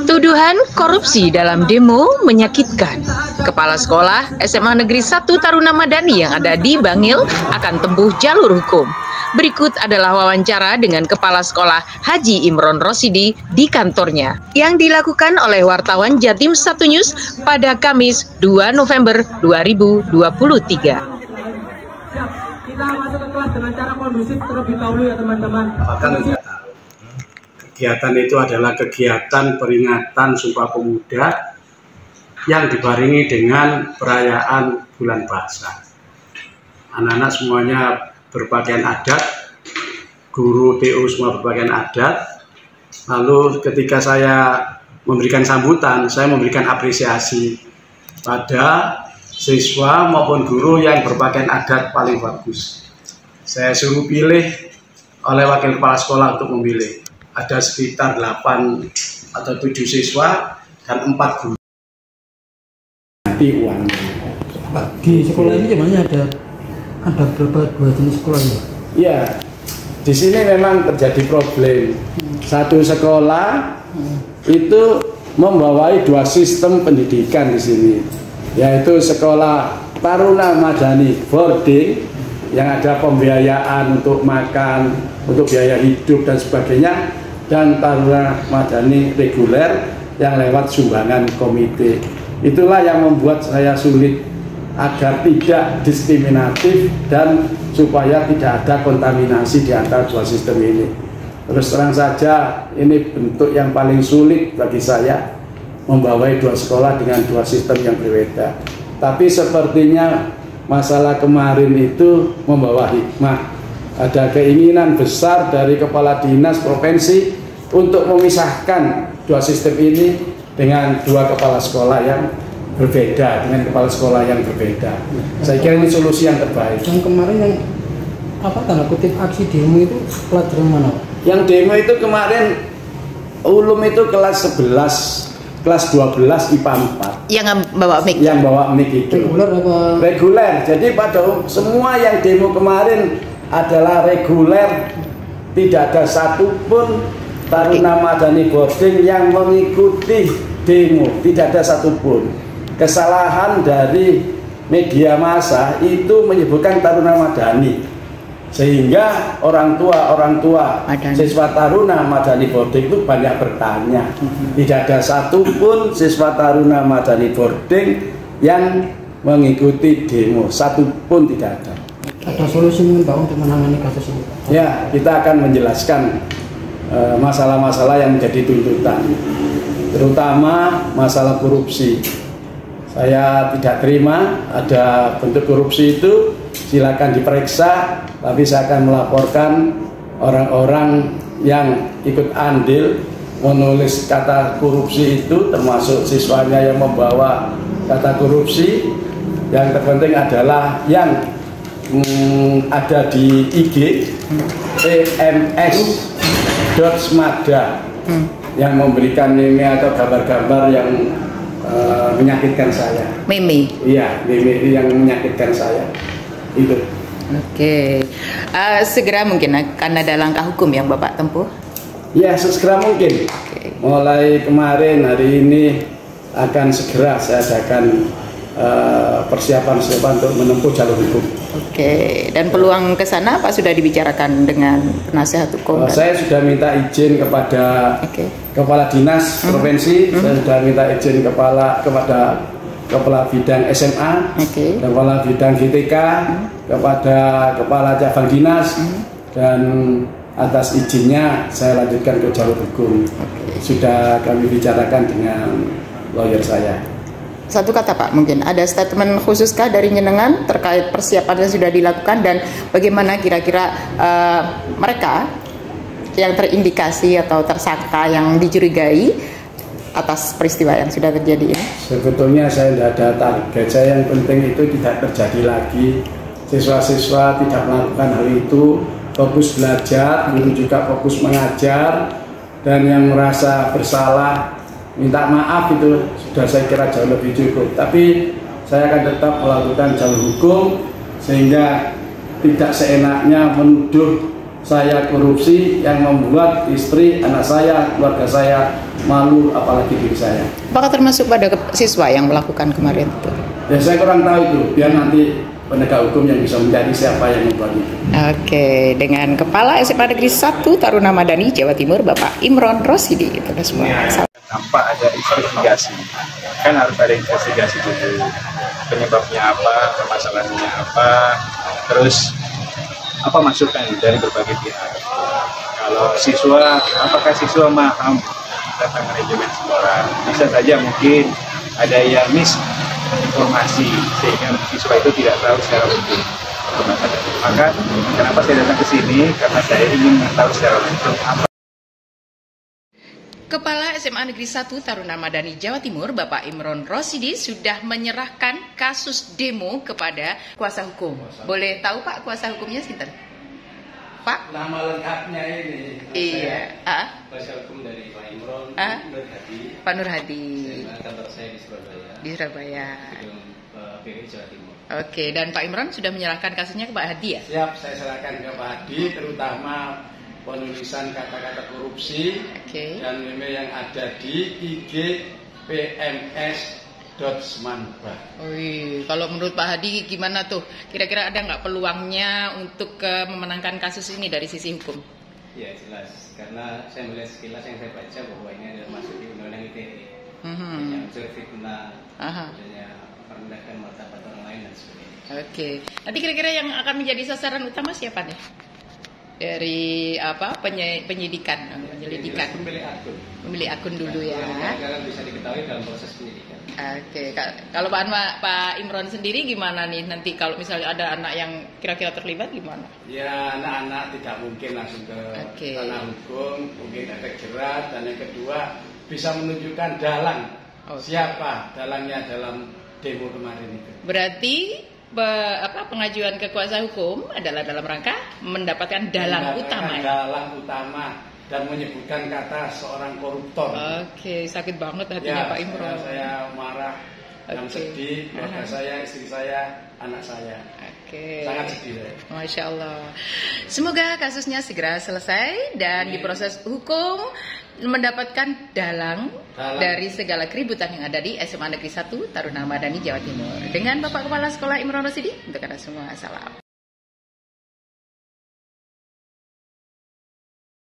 Tuduhan korupsi dalam demo menyakitkan. Kepala Sekolah SMA Negeri 1 Taruna Madani yang ada di Bangil akan tempuh jalur hukum. Berikut adalah wawancara dengan Kepala Sekolah Haji Imron Rosidi di kantornya yang dilakukan oleh wartawan Jatim 1 News pada Kamis 2 November 2023. Kita masuk ke kelas dengan cara kondusif terlebih dahulu ya teman-teman. Kegiatan itu adalah kegiatan peringatan Sumpah Pemuda yang dibarengi dengan perayaan Bulan Bahasa. Anak-anak semuanya berpakaian adat, guru TU semua berpakaian adat. Lalu ketika saya memberikan sambutan, saya memberikan apresiasi pada siswa maupun guru yang berpakaian adat paling bagus. Saya suruh pilih oleh wakil kepala sekolah untuk memilih. Ada sekitar 8 atau 7 siswa dan 4 guru. Nanti uangnya. Di sekolah ini gimana ada berapa dua jenis sekolah ya? Iya, di sini memang terjadi problem. Satu sekolah itu membawai 2 sistem pendidikan di sini, yaitu sekolah Taruna Madani boarding yang ada pembiayaan untuk makan, untuk biaya hidup dan sebagainya, dan Taruna Madani reguler yang lewat sumbangan komite. Itulah yang membuat saya sulit agar tidak diskriminatif dan supaya tidak ada kontaminasi di antara 2 sistem ini. Terus terang saja, ini bentuk yang paling sulit bagi saya membawai 2 sekolah dengan 2 sistem yang berbeda. Tapi sepertinya masalah kemarin itu membawa hikmah. Ada keinginan besar dari kepala dinas provinsi untuk memisahkan 2 sistem ini dengan 2 kepala sekolah yang berbeda, dengan kepala sekolah yang berbeda. Saya kira ini solusi yang terbaik. Yang kemarin yang tanda kutip aksi demo itu pelajaran mana? Yang demo itu kemarin ulum itu kelas 11, kelas 12 IPA 4. Yang bawa mic? Yang bawa mic itu. Reguler apa? Reguler. Jadi pada semua yang demo kemarin adalah reguler. Tidak ada satupun Taruna Madani boarding yang mengikuti demo. Tidak ada satupun. Kesalahan dari media massa itu menyebutkan Taruna Madani. Sehingga orang tua siswa Taruna Madani boarding itu banyak bertanya. Tidak ada satupun siswa Taruna Madani boarding yang mengikuti demo, satupun tidak ada. Ada solusi Pak untuk menangani kasus ini? Ya, kita akan menjelaskan masalah-masalah yang menjadi tuntutan, terutama masalah korupsi. Saya tidak terima ada bentuk korupsi itu, silakan diperiksa, tapi saya akan melaporkan orang-orang yang ikut andil menulis kata korupsi itu, termasuk siswanya yang membawa kata korupsi. Yang terpenting adalah yang ada di IG ems.smada yang memberikan meme atau gambar-gambar yang menyakitkan saya. Meme? Iya, meme yang menyakitkan saya. Itu. Oke. Segera mungkin akan ada langkah hukum yang Bapak tempuh? Ya, sesegera mungkin. Mulai kemarin, hari ini akan segera saya adakan persiapan untuk menempuh jalur hukum. Oke. Dan peluang ke sana Pak sudah dibicarakan dengan penasihat hukum? Saya sudah minta izin kepada kepala dinas provinsi, saya sudah minta izin kepada kepala bidang SMA, kepala bidang GTK, kepada kepala cabang dinas, dan atas izinnya saya lanjutkan ke jalur hukum. Sudah kami bicarakan dengan lawyer saya. Satu kata Pak, mungkin ada statement khususkah dari Nyenengan terkait persiapan yang sudah dilakukan dan bagaimana kira-kira mereka yang terindikasi atau tersangka yang dicurigai atas peristiwa yang sudah terjadi ini? Sebetulnya saya tidak ada target, saya yang penting itu tidak terjadi lagi. Siswa-siswa tidak melakukan hal itu, fokus belajar, guru juga fokus mengajar, dan yang merasa bersalah minta maaf itu sudah saya kira jauh lebih cukup. Tapi saya akan tetap melakukan jalur hukum sehingga tidak seenaknya menuduh saya korupsi yang membuat istri, anak saya, keluarga saya malu, apalagi diri saya. Apakah termasuk pada siswa yang melakukan kemarin itu? Ya saya kurang tahu itu, biar nanti penegak hukum yang bisa menjadi siapa yang membuat itu. Oke, dengan Kepala SMA Negeri 1 Taruna Madani, Jawa Timur, Bapak Imron Rosidi. Itu semua. Tanpa ada investigasi, kan harus ada investigasi dulu. Penyebabnya apa, permasalahannya apa, terus apa masukan dari berbagai pihak. Kalau siswa, apakah siswa paham tentang manajemen sekolah? Bisa saja mungkin ada yang misinformasi sehingga siswa itu tidak tahu secara utuh. Maka kenapa saya datang ke sini? Karena saya ingin mengetahui secara utuh apa. Kepala SMA Negeri 1 Taruna Madani Jawa Timur, Bapak Imron Rosidi, sudah menyerahkan kasus demo kepada kuasa hukum. Boleh tahu Pak kuasa hukumnya sinten? Pak? Nama lengkapnya ini. Iya. Kuasa hukum dari Pak Imron, Nur Hadi. Pak Nur Hadi. Kantor saya di Surabaya. Di Surabaya. Gedung PPI Jawa Timur. Oke, dan Pak Imron sudah menyerahkan kasusnya ke Pak Hadi ya? Siap, saya serahkan ke Pak Hadi, terutama penulisan kata-kata korupsi dan meme yang ada di IG pms.semanba. Kalau menurut Pak Hadi gimana tuh? Kira-kira ada nggak peluangnya untuk memenangkan kasus ini dari sisi hukum? Ya jelas, karena saya melihat sekilas yang saya baca bahwa ini adalah masuk di undang-undang ITE yang unsur fitnah, adanya merendahkan martabat orang lain dan sebagainya. Oke, nanti kira-kira yang akan menjadi sasaran utama siapa nih? Dari penyidikan, penyelidikan, memilih akun dulu ya. Karena bisa diketahui dalam proses penyidikan. Oke, kalau Pak Imron sendiri gimana nih nanti kalau misalnya ada anak yang kira-kira terlibat gimana? Ya anak-anak tidak mungkin langsung ke ranah hukum, mungkin efek jerat, dan yang kedua bisa menunjukkan dalang siapa dalangnya dalam demo kemarin itu. Berarti pengajuan ke kuasa hukum adalah dalam rangka mendapatkan dalang utama. Dalang utama dan menyebutkan kata seorang koruptor. Oke, sakit banget hatinya Pak Imron. Saya marah dan sedih, keluarga saya, istri saya, anak saya. Sangat sedih saya. Masya Allah. Semoga kasusnya segera selesai dan diproses hukum mendapatkan dalang dari segala keributan yang ada di SMA Negeri 1 Taruna Madani Jawa Timur. Dengan Bapak Kepala Sekolah Imron Rosidi, untuk Anda semua, salam.